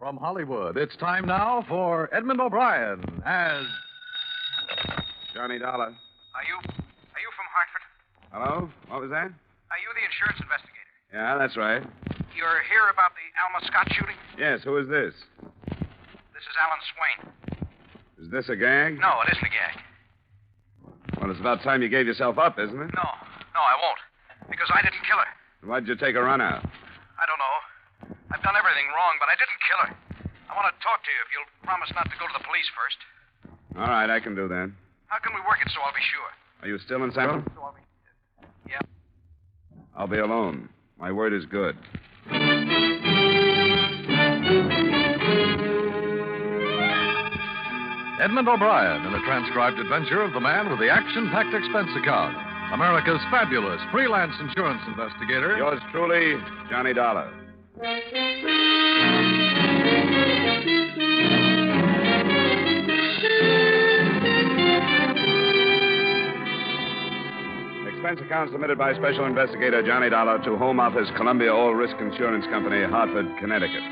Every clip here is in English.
From Hollywood, it's time now for Edmund O'Brien as... Johnny Dollar. Are you from Hartford? Hello? What was that? Are you the insurance investigator? Yeah, that's right. You're here about the Alma Scott shooting? Yes, who is this? This is Alan Swain. Is this a gag? No, it isn't a gag. Well, it's about time you gave yourself up, isn't it? No, I won't. Because I didn't kill her. Why'd you take a run out? I don't know. I've done everything wrong, but I didn't kill her. I want to talk to you if you'll promise not to go to the police first. All right, I can do that. How can we work it so I'll be sure? Are you still in San Francisco? Yeah. I'll be alone. My word is good. Edmund O'Brien in a transcribed adventure of the man with the action-packed expense account. America's fabulous freelance insurance investigator. Yours truly, Johnny Dollar. Expense account submitted by Special Investigator Johnny Dollar to Home Office, Columbia All Risk Insurance Company, Hartford, Connecticut.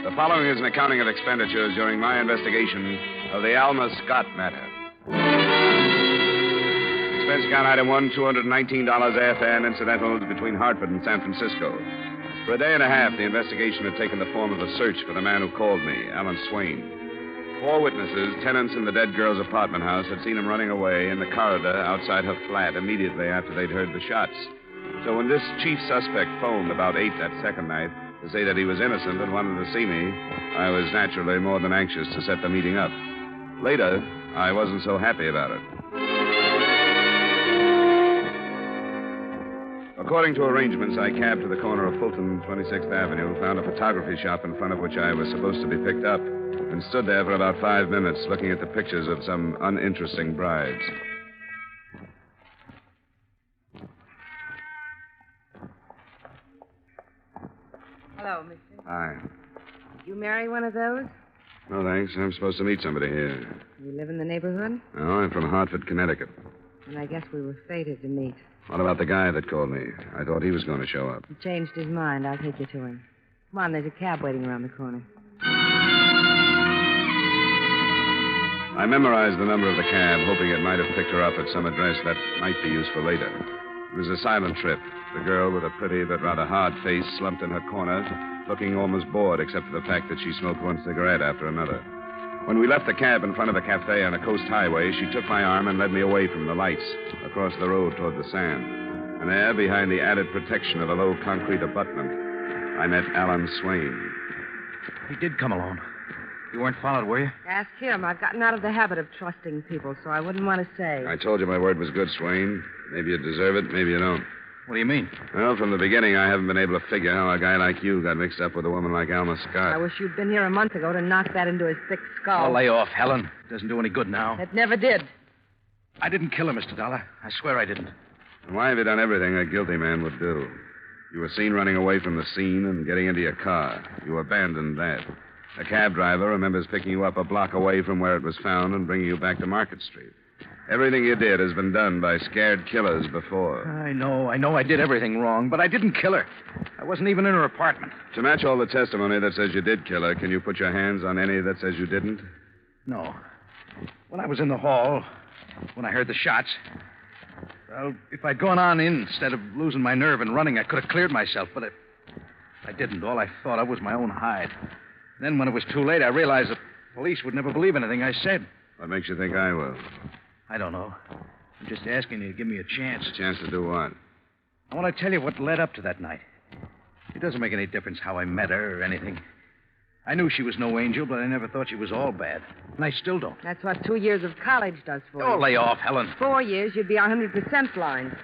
The following is an accounting of expenditures during my investigation of the Alma Scott matter. Expense account item 1, $219 airfare and incidentals between Hartford and San Francisco. For a day and a half, the investigation had taken the form of a search for the man who called me, Alan Swain. 4 witnesses, tenants in the dead girl's apartment house, had seen him running away in the corridor outside her flat immediately after they'd heard the shots. So when this chief suspect phoned about 8 that second night to say that he was innocent and wanted to see me, I was naturally more than anxious to set the meeting up. Later, I wasn't so happy about it. According to arrangements, I cabbed to the corner of Fulton and 26th Avenue, found a photography shop in front of which I was supposed to be picked up, and stood there for about 5 minutes looking at the pictures of some uninteresting brides. Hello, mister. Hi. Did you marry one of those? No, thanks. I'm supposed to meet somebody here. You live in the neighborhood? No, I'm from Hartford, Connecticut. And I guess we were fated to meet. What about the guy that called me? I thought he was going to show up. He changed his mind. I'll take you to him. Come on, there's a cab waiting around the corner. I memorized the number of the cab, hoping it might have picked her up at some address that might be useful later. It was a silent trip. The girl with a pretty but rather hard face slumped in her corner, looking almost bored except for the fact that she smoked one cigarette after another. When we left the cab in front of the cafe on a coast highway, she took my arm and led me away from the lights, across the road toward the sand. And there, behind the added protection of a low concrete abutment, I met Alan Swain. He did come alone. You weren't followed, were you? Ask him. I've gotten out of the habit of trusting people, so I wouldn't want to say. I told you my word was good, Swain. Maybe you deserve it, maybe you don't. What do you mean? Well, from the beginning, I haven't been able to figure how a guy like you got mixed up with a woman like Alma Scott. I wish you'd been here a month ago to knock that into his thick skull. Oh, lay off, Helen. It doesn't do any good now. It never did. I didn't kill her, Mr. Dollar. I swear I didn't. And why have you done everything a guilty man would do? You were seen running away from the scene and getting into your car. You abandoned that. The cab driver remembers picking you up a block away from where it was found and bringing you back to Market Street. Everything you did has been done by scared killers before. I know I did everything wrong, but I didn't kill her. I wasn't even in her apartment. To match all the testimony that says you did kill her, can you put your hands on any that says you didn't? No. When I was in the hall, when I heard the shots, well, if I'd gone on in instead of losing my nerve and running, I could have cleared myself, but I didn't. All I thought of was my own hide. Then when it was too late, I realized the police would never believe anything I said. What makes you think I will? I don't know. I'm just asking you to give me a chance. A chance to do what? I want to tell you what led up to that night. It doesn't make any difference how I met her or anything. I knew she was no angel, but I never thought she was all bad. And I still don't. That's what 2 years of college does for you. Oh, lay off, Helen. 4 years, you'd be 100% blind.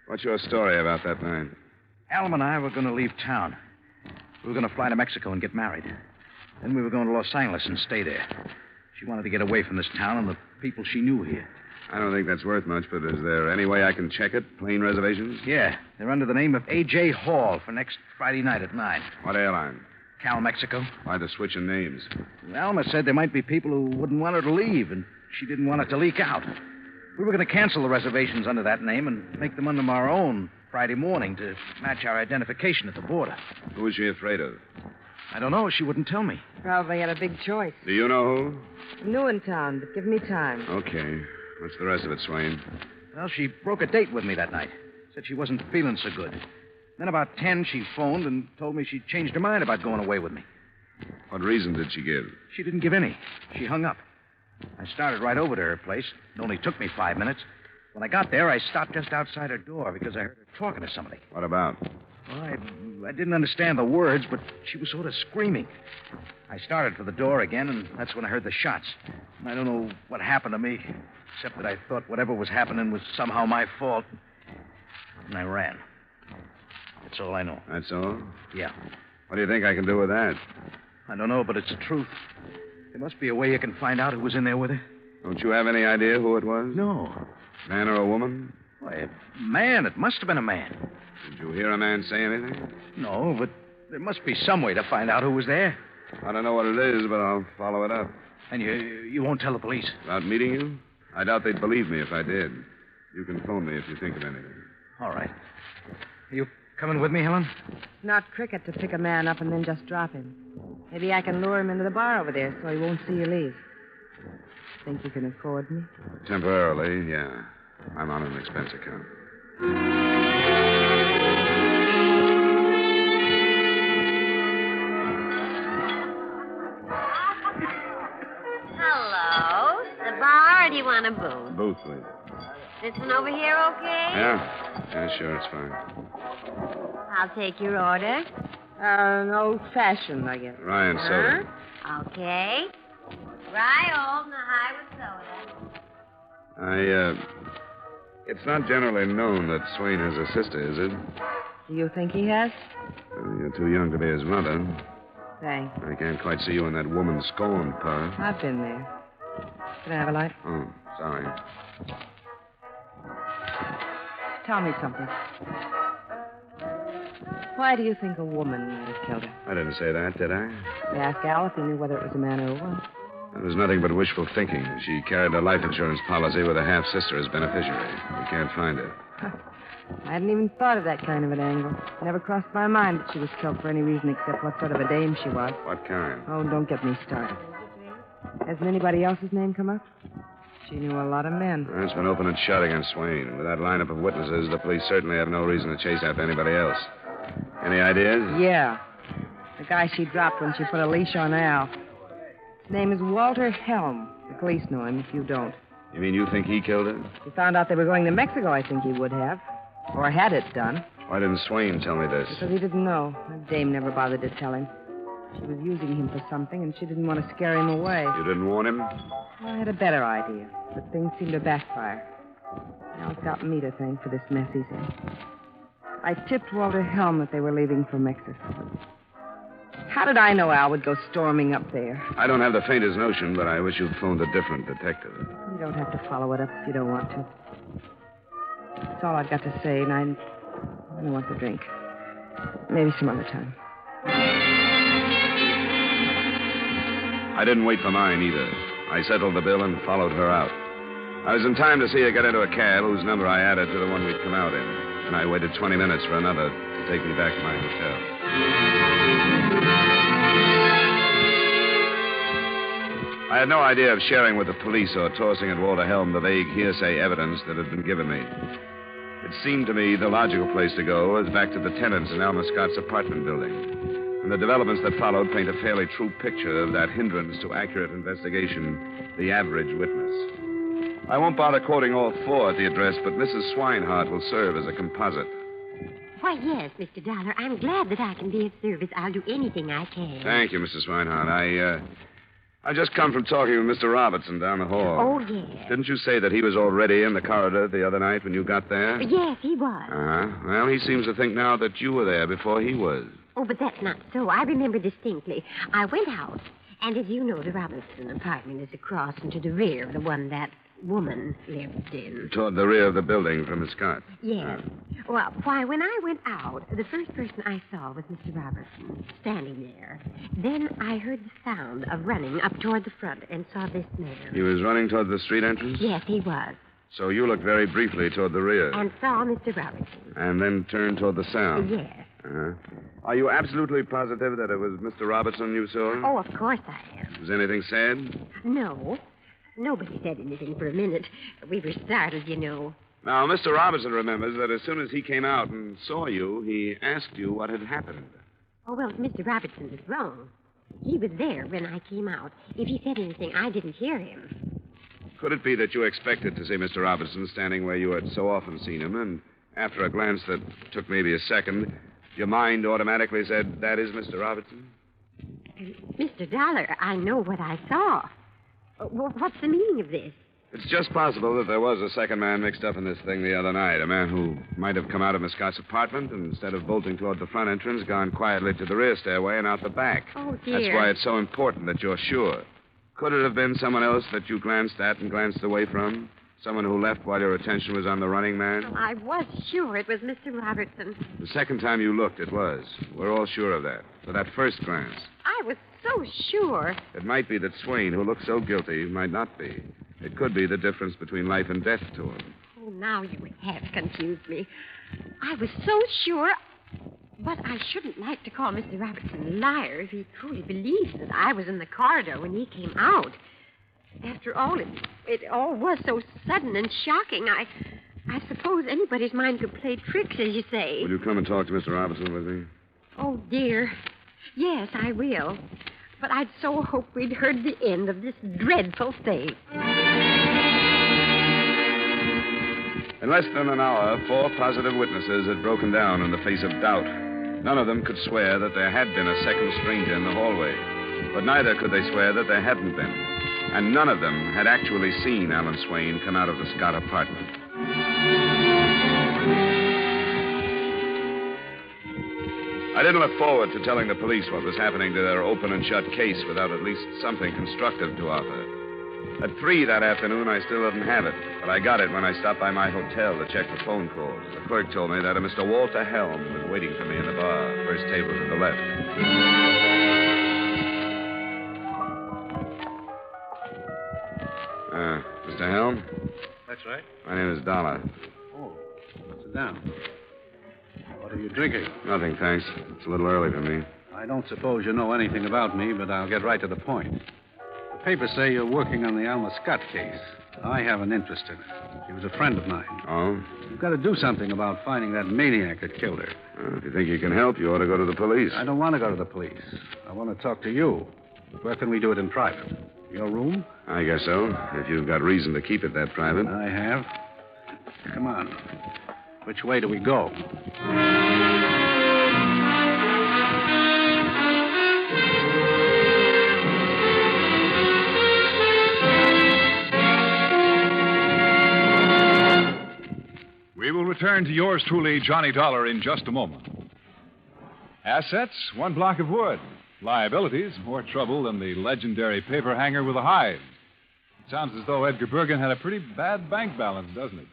What's your story about that night? Alma and I were going to leave town. We were going to fly to Mexico and get married. Then we were going to Los Angeles and stay there. She wanted to get away from this town and the people she knew here. I don't think that's worth much, but is there any way I can check it? Plane reservations? Yeah. They're under the name of A.J. Hall for next Friday night at 9. What airline? Cal, Mexico. Why the switch in names? Alma said there might be people who wouldn't want her to leave, and she didn't want it to leak out. We were going to cancel the reservations under that name and make them under our own Friday morning to match our identification at the border. Who was she afraid of? I don't know. She wouldn't tell me. Probably had a big choice. Do you know who? New in town, but give me time. Okay. What's the rest of it, Swain? Well, she broke a date with me that night. Said she wasn't feeling so good. Then about 10, she phoned and told me she'd changed her mind about going away with me. What reason did she give? She didn't give any. She hung up. I started right over to her place. It only took me 5 minutes. When I got there, I stopped just outside her door because I heard her talking to somebody. What about? Well, I didn't understand the words, but she was sort of screaming. I started for the door again, and that's when I heard the shots. And I don't know what happened to me, except that I thought whatever was happening was somehow my fault. And I ran. That's all I know. That's all? Yeah. What do you think I can do with that? I don't know, but it's the truth. There must be a way you can find out who was in there with her. Don't you have any idea who it was? No. Man or a woman? Why, a man. It must have been a man. Did you hear a man say anything? No, but there must be some way to find out who was there. I don't know what it is, but I'll follow it up. And you won't tell the police? About meeting you? I doubt they'd believe me if I did. You can phone me if you think of anything. All right. Are you coming with me, Helen? Not cricket to pick a man up and then just drop him. Maybe I can lure him into the bar over there so he won't see you leave. Think you can afford me? Temporarily, yeah. I'm on an expense account. Hello. The bar, or do you want a booth? Booth, please. This one over here okay? Yeah, sure, it's fine. I'll take your order. An old-fashioned, I guess. Rye and soda. Okay. Rye old and a high with soda. It's not generally known that Swain has a sister, is it? Do you think he has? You're too young to be his mother. Thanks. I can't quite see you in that woman scorned part. I've been there. Can I have a light? Oh, sorry. Tell me something. Why do you think a woman might have killed her? I didn't say that, did I? I asked Al if he knew whether it was a man or a woman. It was nothing but wishful thinking. She carried a life insurance policy with a half-sister as beneficiary. We can't find her. I hadn't even thought of that kind of an angle. It never crossed my mind that she was killed for any reason except what sort of a dame she was. What kind? Oh, don't get me started. Hasn't anybody else's name come up? She knew a lot of men. It's been open and shut against Swain. With that lineup of witnesses, the police certainly have no reason to chase after anybody else. Any ideas? Yeah. The guy she dropped when she put a leash on Al. His name is Walter Helm. The police know him if you don't. You mean you think he killed her? If he found out they were going to Mexico, I think he would have. Or had it done. Why didn't Swain tell me this? Because he didn't know. That dame never bothered to tell him. She was using him for something, and she didn't want to scare him away. You didn't warn him? I had a better idea, but things seemed to backfire. Al's got me to thank for this mess he's in. I tipped Walter Helm that they were leaving for Mexico. How did I know Al would go storming up there? I don't have the faintest notion, but I wish you'd phoned a different detective. You don't have to follow it up if you don't want to. That's all I've got to say, and I don't want the drink. Maybe some other time. I didn't wait for mine, either. I settled the bill and followed her out. I was in time to see her get into a cab whose number I added to the one we'd come out in. And I waited 20 minutes for another to take me back to my hotel. I had no idea of sharing with the police or tossing at Walter Helm the vague hearsay evidence that had been given me. It seemed to me the logical place to go was back to the tenants in Alma Scott's apartment building. And the developments that followed paint a fairly true picture of that hindrance to accurate investigation, the average witness. I won't bother quoting all four at the address, but Mrs. Swinehart will serve as a composite. Why, yes, Mr. Dollar. I'm glad that I can be of service. I'll do anything I can. Thank you, Mrs. Swinehart. I just come from talking with Mr. Robertson down the hall. Oh, yes. Didn't you say that he was already in the corridor the other night when you got there? Yes, he was. Uh-huh. Well, he seems to think now that you were there before he was. Oh, but that's not so. I remember distinctly. I went out, and as you know, the Robinson apartment is across and to the rear of the one that woman lived in. Toward the rear of the building from Miss Scott. Yes. Well, why, when I went out, the first person I saw was Mr. Robertson, standing there. Then I heard the sound of running up toward the front and saw this man. He was running toward the street entrance? Yes, he was. So you looked very briefly toward the rear. And saw Mr. Robertson. And then turned toward the sound. Yes. Uh-huh. Are you absolutely positive that it was Mr. Robertson you saw? Oh, of course I am. Was anything said? No. Nobody said anything for a minute. We were startled, you know. Now, Mr. Robertson remembers that as soon as he came out and saw you, he asked you what had happened. Oh, well, Mr. Robertson was wrong. He was there when I came out. If he said anything, I didn't hear him. Could it be that you expected to see Mr. Robertson standing where you had so often seen him, and after a glance that took maybe a second, your mind automatically said, that is Mr. Robertson? Mr. Dollar, I know what I saw. What's the meaning of this? It's just possible that there was a second man mixed up in this thing the other night. A man who might have come out of Miss Scott's apartment and instead of bolting toward the front entrance, gone quietly to the rear stairway and out the back. Oh, dear. That's why it's so important that you're sure. Could it have been someone else that you glanced at and glanced away from? Someone who left while your attention was on the running man? Oh, I was sure it was Mr. Robertson. The second time you looked, it was. We're all sure of that. For that first glance. I was so sure. It might be that Swain, who looked so guilty, might not be. It could be the difference between life and death to him. Oh, now you have confused me. I was so sure. But I shouldn't like to call Mr. Robertson a liar if he truly believes that I was in the corridor when he came out. After all, it all was so sudden and shocking. I suppose anybody's mind could play tricks, as you say. Will you come and talk to Mr. Robertson with me? Oh, dear. Yes, I will. But I'd so hoped we'd heard the end of this dreadful thing. In less than an hour, 4 positive witnesses had broken down in the face of doubt. None of them could swear that there had been a second stranger in the hallway. But neither could they swear that there hadn't been. And none of them had actually seen Alan Swain come out of the Scott apartment. I didn't look forward to telling the police what was happening to their open and shut case without at least something constructive to offer. At 3 that afternoon, I still didn't have it, but I got it when I stopped by my hotel to check the phone calls. The clerk told me that a Mr. Walter Helm was waiting for me in the bar, first table to the left. Mr. Helm? That's right. My name is Dollar. Oh, sit down. What are you drinking? Nothing, thanks. It's a little early for me. I don't suppose you know anything about me, but I'll get right to the point. The papers say you're working on the Alma Scott case. I have an interest in it. She was a friend of mine. Oh? You've got to do something about finding that maniac that killed her. Well, if you think you can help, you ought to go to the police. I don't want to go to the police. I want to talk to you. Where can we do it in private? Your room? I guess so, if you've got reason to keep it that private. I have. Come on. Which way do we go? We will return to yours truly, Johnny Dollar, in just a moment. Assets, 1 block of wood. Liabilities, more trouble than the legendary paper hanger with a hide. It sounds as though Edgar Bergen had a pretty bad bank balance, doesn't it?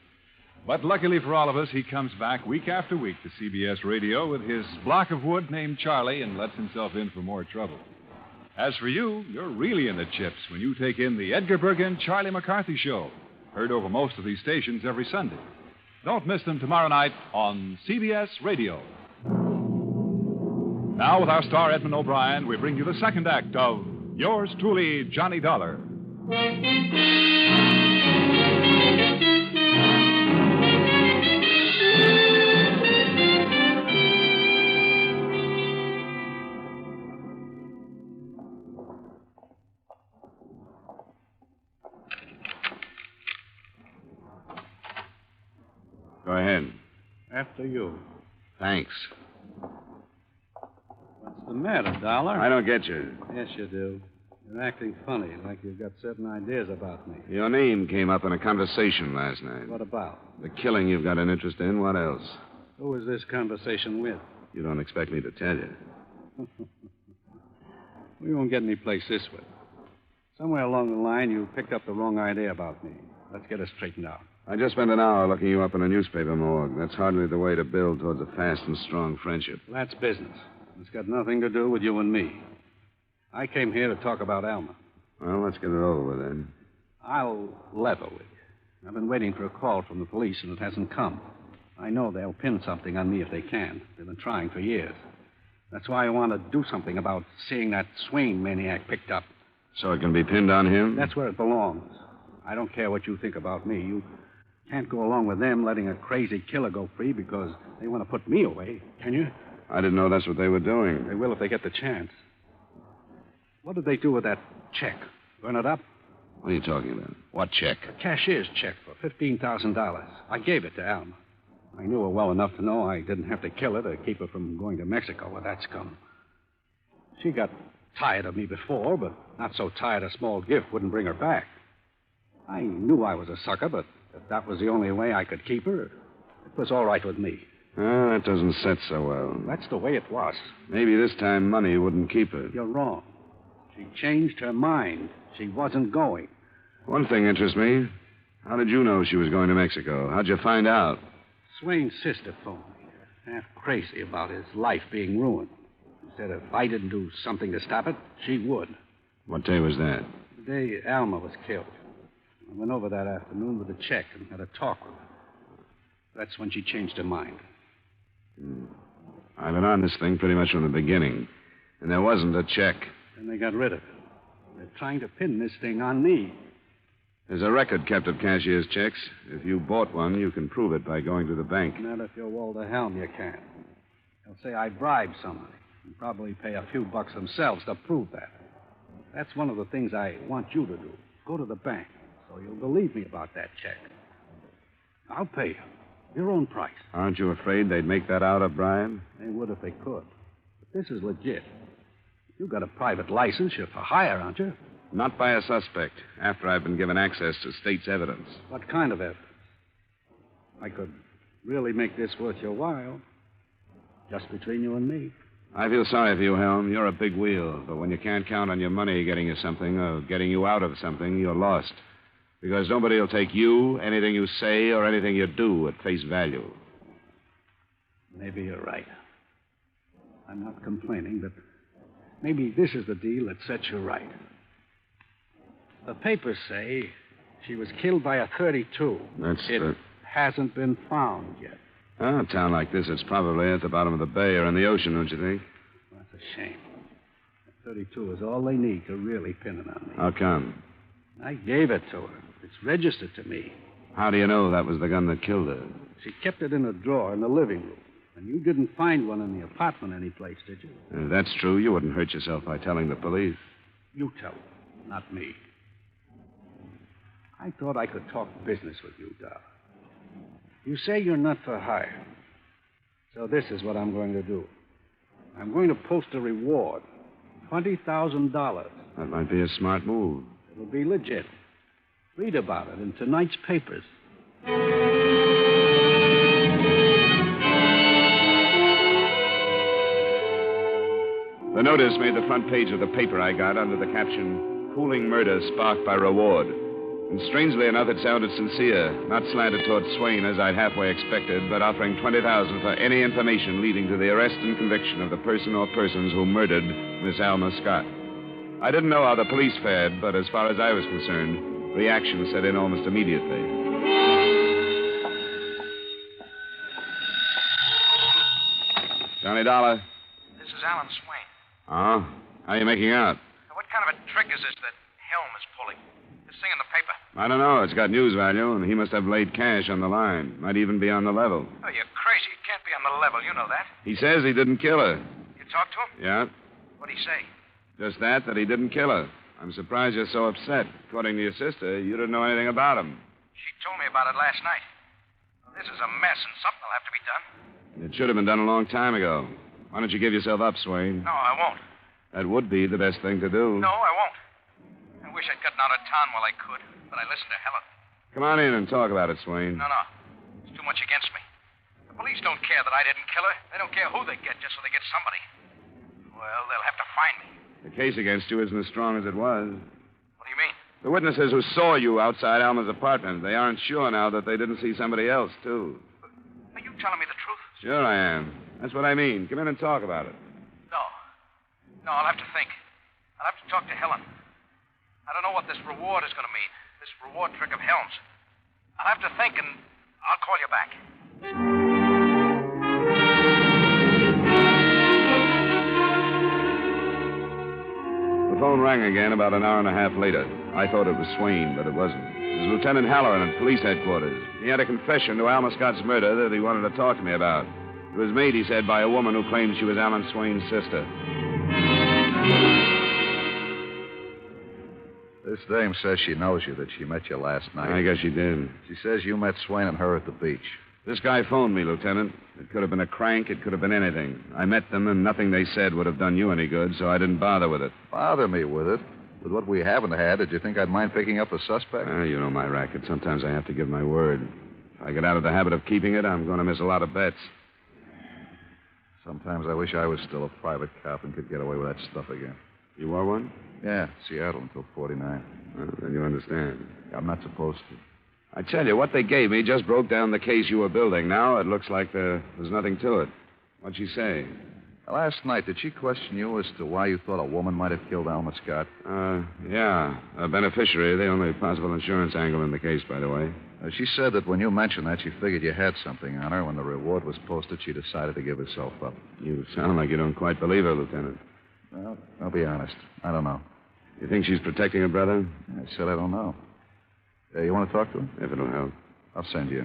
But luckily for all of us, he comes back week after week to CBS Radio with his block of wood named Charlie and lets himself in for more trouble. As for you, you're really in the chips when you take in the Edgar Bergen Charlie McCarthy Show, heard over most of these stations every Sunday. Don't miss them tomorrow night on CBS Radio. Now, with our star Edmund O'Brien, we bring you the second act of Yours Truly, Johnny Dollar. Go ahead. After you. Thanks. What's the matter, Dollar? I don't get you. Yes, you do. You're acting funny, like you've got certain ideas about me. Your name came up in a conversation last night. What about? The killing you've got an interest in. What else? Who was this conversation with? You don't expect me to tell you. We won't get any place this way. Somewhere along the line, you picked up the wrong idea about me. Let's get it straightened out. I just spent an hour looking you up in a newspaper morgue. That's hardly the way to build towards a fast and strong friendship. That's business. It's got nothing to do with you and me. I came here to talk about Alma. Well, let's get it over with then. I'll level with you. I've been waiting for a call from the police, and it hasn't come. I know they'll pin something on me if they can. They've been trying for years. That's why I want to do something about seeing that Swain maniac picked up. So it can be pinned on him? That's where it belongs. I don't care what you think about me. You can't go along with them letting a crazy killer go free because they want to put me away, can you? I didn't know that's what they were doing. They will if they get the chance. What did they do with that check? Burn it up? What are you talking about? What check? A cashier's check for $15,000. I gave it to Alma. I knew her well enough to know I didn't have to kill her to keep her from going to Mexico with that scum. She got tired of me before, but not so tired a small gift wouldn't bring her back. I knew I was a sucker, but if that was the only way I could keep her, it was all right with me. That doesn't set so well. That's the way it was. Maybe this time money wouldn't keep her. You're wrong. She changed her mind. She wasn't going. One thing interests me. How did you know she was going to Mexico? How'd you find out? Swain's sister phoned me, half crazy about his life being ruined. She said if I didn't do something to stop it, she would. What day was that? The day Alma was killed. I went over that afternoon with a check and had a talk with her. That's when she changed her mind. I've been on this thing pretty much from the beginning, and there wasn't a check. And they got rid of it. They're trying to pin this thing on me. There's a record kept of cashier's checks. If you bought one, you can prove it by going to the bank. Not if you're Walter Helm, you can't. They'll say I bribed somebody and probably pay a few bucks themselves to prove that. That's one of the things I want you to do. Go to the bank so you'll believe me about that check. I'll pay you. Your own price. Aren't you afraid they'd make that out a bribe? They would if they could. But this is legit. You've got a private license. You're for hire, aren't you? Not by a suspect, after I've been given access to state's evidence. What kind of evidence? I could really make this worth your while. Just between you and me. I feel sorry for you, Helm. You're a big wheel, but when you can't count on your money getting you something or getting you out of something, you're lost. Because nobody will take you, anything you say, or anything you do at face value. Maybe you're right. I'm not complaining, but maybe this is the deal that sets you right. The papers say she was killed by a .32. It hasn't been found yet. A town like this, it's probably at the bottom of the bay or in the ocean, don't you think? That's a shame. That .32 is all they need to really pin it on me. How come? I gave it to her. It's registered to me. How do you know that was the gun that killed her? She kept it in a drawer in the living room. And you didn't find one in the apartment anyplace, did you? If that's true, you wouldn't hurt yourself by telling the police. You tell them, not me. I thought I could talk business with you, Doc. You say you're not for hire. So this is what I'm going to do. I'm going to post a reward. $20,000. That might be a smart move. It'll be legit. Read about it in tonight's papers. The notice made the front page of the paper I got under the caption, Fooling Murder Sparked by Reward. And strangely enough, it sounded sincere, not slanted toward Swain as I'd halfway expected, but offering $20,000 for any information leading to the arrest and conviction of the person or persons who murdered Miss Alma Scott. I didn't know how the police fared, but as far as I was concerned, reaction set in almost immediately. Johnny Dollar. This is Alan Swain. Oh? How are you making out? Now, what kind of a trick is this that Helm is pulling? This thing in the paper. I don't know. It's got news value, and he must have laid cash on the line. Might even be on the level. Oh, you're crazy. It can't be on the level. You know that. He says he didn't kill her. You talked to him? Yeah? What'd he say? Just that he didn't kill her. I'm surprised you're so upset. According to your sister, you didn't know anything about him. She told me about it last night. Well, this is a mess, and something will have to be done. It should have been done a long time ago. Why don't you give yourself up, Swain? No, I won't. That would be the best thing to do. No, I won't. I wish I'd gotten out of town while I could, but I listened to Helen. Come on in and talk about it, Swain. No. It's too much against me. The police don't care that I didn't kill her. They don't care who they get, just so they get somebody. Well, they'll have to find me. The case against you isn't as strong as it was. What do you mean? The witnesses who saw you outside Alma's apartment, they aren't sure now that they didn't see somebody else, too. Are you telling me the truth? Sure I am. That's what I mean. Come in and talk about it. No, I'll have to think. I'll have to talk to Helen. I don't know what this reward is going to mean. This reward trick of Helm's. I'll have to think, and I'll call you back. phone rang again about an hour and a half later. I thought it was Swain, but it wasn't. It was Lieutenant Halloran at police headquarters. He had a confession to Alma Scott's murder that he wanted to talk to me about. It was made, he said, by a woman who claimed she was Alan Swain's sister. This dame says she knows you, that she met you last night. I guess she did. She says you met Swain and her at the beach. This guy phoned me, Lieutenant. It could have been a crank. It could have been anything. I met them, and nothing they said would have done you any good, so I didn't bother with it. Bother me with it? With what we haven't had, did you think I'd mind picking up a suspect? You know my racket. Sometimes I have to give my word. If I get out of the habit of keeping it, I'm going to miss a lot of bets. Sometimes I wish I was still a private cop and could get away with that stuff again. You are one? Yeah, Seattle until 49. Then you understand. I'm not supposed to. I tell you, what they gave me just broke down the case you were building. Now it looks like there's nothing to it. What'd she say? Last night, did she question you as to why you thought a woman might have killed Alma Scott? Yeah. A beneficiary, the only possible insurance angle in the case, by the way. She said that when you mentioned that, she figured you had something on her. When the reward was posted, she decided to give herself up. You sound like you don't quite believe her, Lieutenant. Well, I'll be honest. I don't know. You think she's protecting her brother? I said I don't know. You want to talk to her? If it'll help. I'll send you.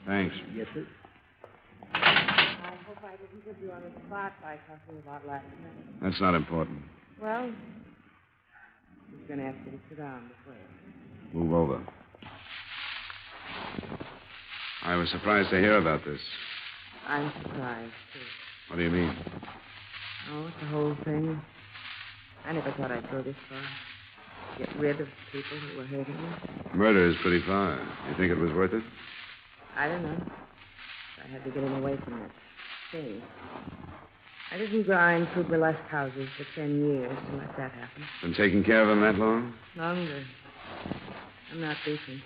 Thanks. Yes, sir. I hope I didn't put you on the spot by talking about last night. That's not important. Well, I was going to ask you to sit down before you. Move over. I was surprised to hear about this. I'm surprised, too. What do you mean? Oh, it's the whole thing. I never thought I'd go this far. Get rid of people who were hurting me. Murder is pretty far. You think it was worth it? I don't know. I had to get him away from that thing. I didn't grind through burlesque houses for 10 years to let that happen. Been taking care of him that long? Longer. I'm not beaten.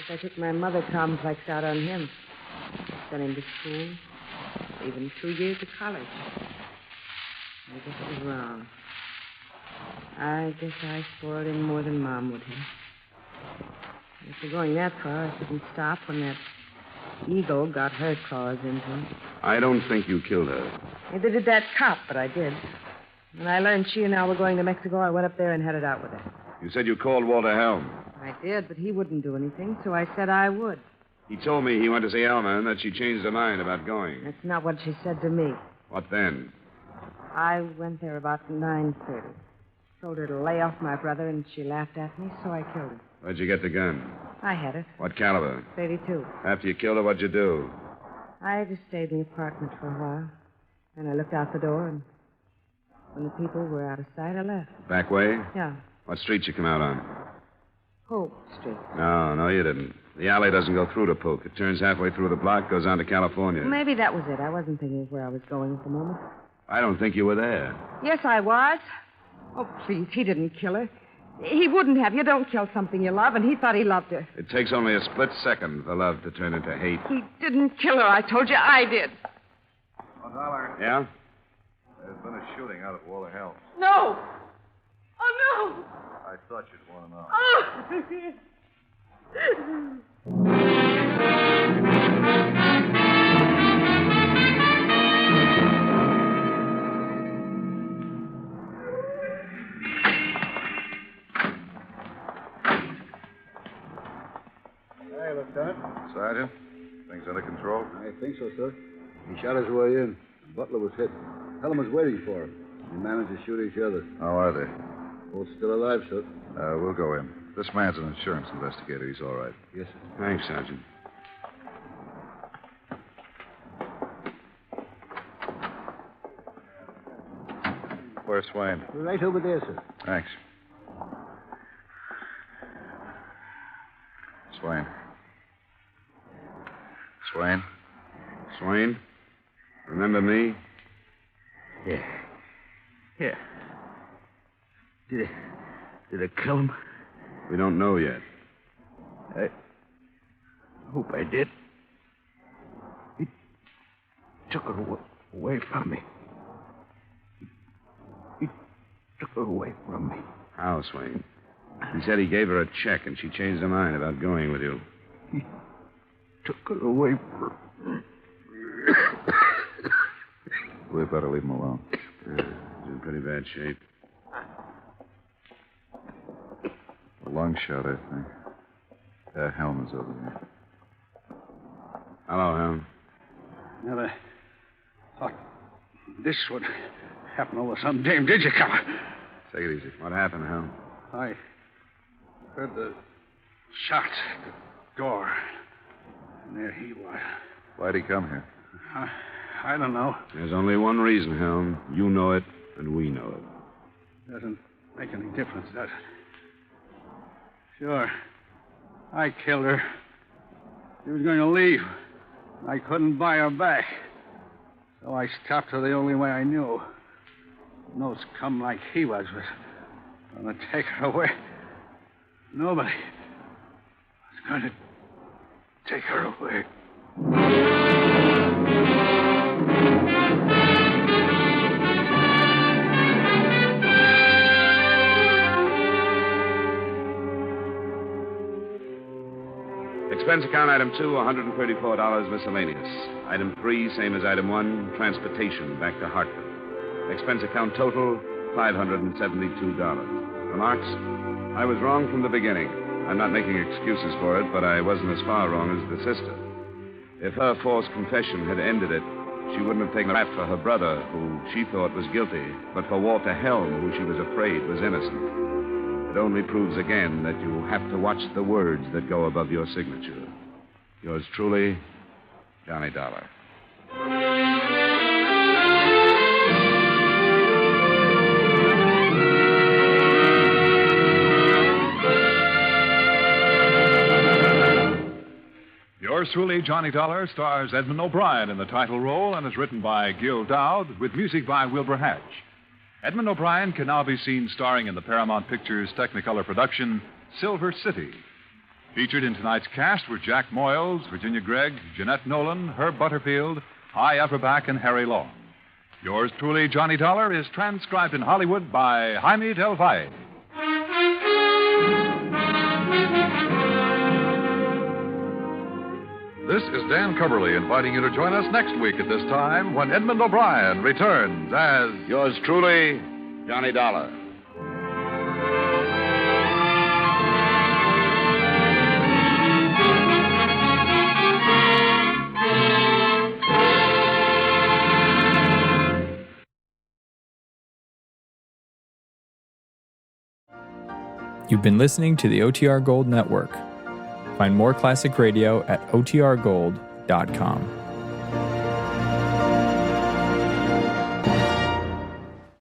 Guess I took my mother complex out on him. Sent him to school. Even 2 years of college. I guess it was wrong. I guess I spoiled him more than Mom would have. After going that far, I couldn't stop when that eagle got her claws into him. I don't think you killed her. Neither did that cop, but I did. When I learned she and Al were going to Mexico, I went up there and had it out with her. You said you called Walter Helm. I did, but he wouldn't do anything, so I said I would. He told me he went to see Alma and that she changed her mind about going. That's not what she said to me. What then? I went there about 9:30. Told her to lay off my brother, and she laughed at me, so I killed her. Where'd you get the gun? I had it. What caliber? 32. After you killed her, what'd you do? I just stayed in the apartment for a while. Then I looked out the door, and when the people were out of sight, I left. Back way? Yeah. What street you come out on? Polk Street. No, you didn't. The alley doesn't go through to Polk. It turns halfway through the block, goes on to California. Maybe that was it. I wasn't thinking of where I was going at the moment. I don't think you were there. Yes, I was. Oh, please, he didn't kill her. He wouldn't have. You don't kill something you love, and he thought he loved her. It takes only a split second for love to turn into hate. He didn't kill her. I told you I did. $1. Yeah? There's been a shooting out at Walter Helm. No. Oh, no. I thought you'd want to know. Oh. Hey, Lieutenant. Sergeant, things under control? I think so, sir. He shot his way in. Butler was hit. Helen was waiting for him. We managed to shoot each other. How are they? Both still alive, sir. We'll go in. This man's an insurance investigator. He's all right. Yes, sir. Thanks, Sergeant. Where's Swain? Right over there, sir. Thanks. Swain. Swain? Swain? Remember me? Yeah. Yeah. Did I kill him? We don't know yet. I hope I did. He took her away from me. He her away from me. How, Swain? He said he gave her a check and she changed her mind about going with you. He took her away from We better leave him alone. He's in pretty bad shape. A long shot, I think. Helm is over there. Hello, Helm. Never thought this would happen over some dame, did you, Copper? Take it easy. What happened, Helm? I heard the shots at the door. And there he was. Why'd he come here? I don't know. There's only one reason, Helm. You know it, and we know it. Doesn't make any difference, does it? Sure. I killed her. She was going to leave. I couldn't buy her back. So I stopped her the only way I knew. No scum like he was going to take her away. Nobody was going to take her away. Expense account item 2, $134 miscellaneous. Item 3, same as item 1, transportation back to Hartford. Expense account total, $572. Remarks? I was wrong from the beginning. I'm not making excuses for it, but I wasn't as far wrong as the sister. If her false confession had ended it, she wouldn't have taken a rap for her brother, who she thought was guilty, but for Walter Helm, who she was afraid was innocent. It only proves again that you have to watch the words that go above your signature. Yours truly, Johnny Dollar. Yours truly, Johnny Dollar, stars Edmund O'Brien in the title role and is written by Gil Dowd with music by Wilbur Hatch. Edmund O'Brien can now be seen starring in the Paramount Pictures Technicolor production, Silver City. Featured in tonight's cast were Jack Moyles, Virginia Gregg, Jeanette Nolan, Herb Butterfield, Hy Everback, and Harry Long. Yours truly, Johnny Dollar, is transcribed in Hollywood by Jaime Del Valle. This is Dan Coverly inviting you to join us next week at this time when Edmund O'Brien returns as... Yours truly, Johnny Dollar. You've been listening to the OTR Gold Network. Find more classic radio at otrgold.com.